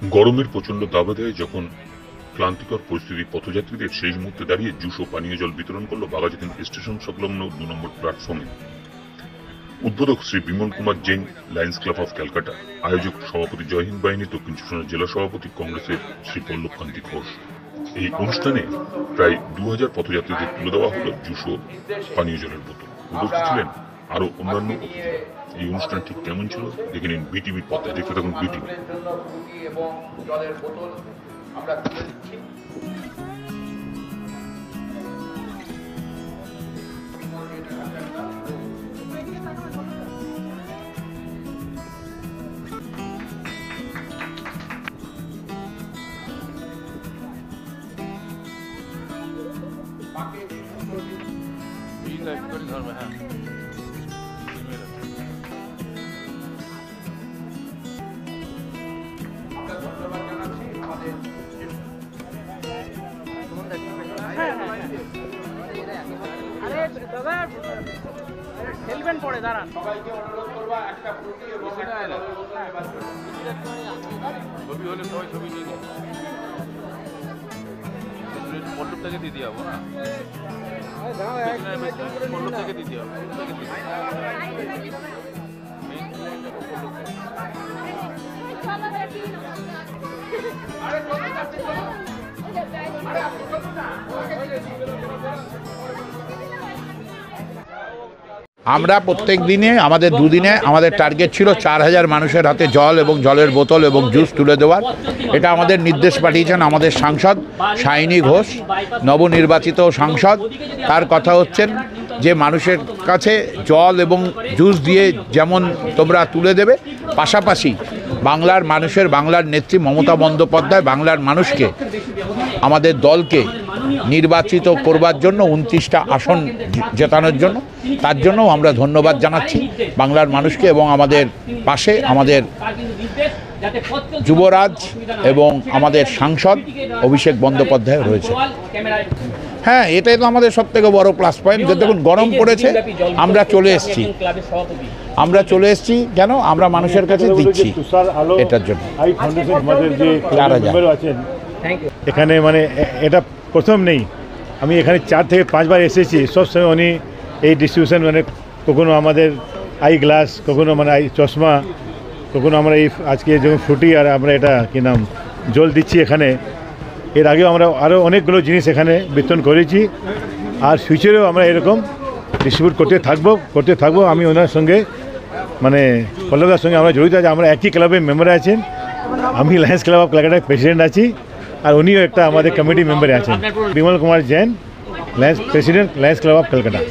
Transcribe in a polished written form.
গরমের প্রচন্ড দাবদাহে যখন ক্লান্তিকর পরিস্থিতি পথযাত্রীদের শেষ মুহূর্তে দাঁড়িয়ে জুস ও পানীয় জল বিতরণ করল বাঘাযতীন স্টেশন সংলগ্ন 2 নম্বর প্ল্যাটফর্মে। উদ্বোধক Shri Bimal Kumar Jain, Lions club of Calcutta. আয়োজক সভাপতি জয় হিন্দ বাহিনী দক্ষিণ চব্বিশ জেলা সভাপতি কংগ্রেসের শ্রী পল্লব কান্তি ঘোষ। এই অনুষ্ঠানে প্রায় 2000 পথযাত্রীদের তুলে দেওয়া হলো জুস ও পানীয় জলের বোতল। উপস্থিত ছিলেন আরো অন্যান্য অতিথিরা। এই অনুষ্ঠান ঠিক কেমন ছিল দেখে নিন বিটিভির পর্দায়। দেখতে থাকুন বিটিভি। হেলমেট পরে দাঁড়ান। ছবি হলে সবাই ছবি নিয়ে নিন। মণ্ডপটাকে দিয়ে দিয়ে যাবো না, মণ্ডপটাকে দিয়ে দিয়ে আমরা প্রত্যেক দিনে আমাদের দুদিনে আমাদের টার্গেট ছিল 4000 মানুষের হাতে জল এবং জলের বোতল এবং জুস তুলে দেওয়ার। এটা আমাদের নির্দেশ পাঠিয়েছেন আমাদের সাংসদ শাইনী ঘোষ, নবনির্বাচিত সাংসদ। তার কথা হচ্ছেন যে মানুষের কাছে জল এবং জুস দিয়ে যেমন তোমরা তুলে দেবে, পাশাপাশি বাংলার মানুষের, বাংলার নেত্রী মমতা বন্দ্যোপাধ্যায় বাংলার মানুষকে, আমাদের দলকে নির্বাচিত করবার জন্য 29টা আসন জেতানোর জন্য, তার জন্য আমরা ধন্যবাদ জানাচ্ছি বাংলার মানুষকে। এবং আমাদের পাশে আমাদের যুবরাজ এবং আমাদের সাংসদ অভিষেক বন্দ্যোপাধ্যায় রয়েছে। হ্যাঁ, এটাই তো আমাদের সবথেকে বড় প্লাস পয়েন্ট। যে দেখুন গরম পড়েছে, আমরা চলে এসেছি কেন? আমরা মানুষের কাছে দিচ্ছি এটার জন্য। এখানে মানে এটা প্রথম নেই, আমি এখানে 4 থেকে 5 বার এসেছি। সবসময় উনি এই ডিস্ট্রিবিউশন মানে কখনো আমাদের আই গ্লাস, কখনো মানে আই চশমা, কখনো আমরা এই আজকে যখন ফ্রুটি আর আমরা এটা কি নাম জল দিচ্ছি এখানে। এর আগেও আমরা আরও অনেকগুলো জিনিস এখানে বিতরণ করেছি, আর ফিউচারেও আমরা এরকম ডিস্ট্রিবিউট করতে থাকবো। আমি ওনার সঙ্গে মানে পল্লবদার সঙ্গে আমরা জড়িত আছি। আমরা একই ক্লাবের মেম্বার আছেন। আমি লায়ন্স ক্লাব অফ ক্যালকাটার প্রেসিডেন্ট আছি, আর উনিও একটা আমাদের কমিটি মেম্বারে আছেন। Bimal Kumar Jain, Lions president, Lions club of Calcutta.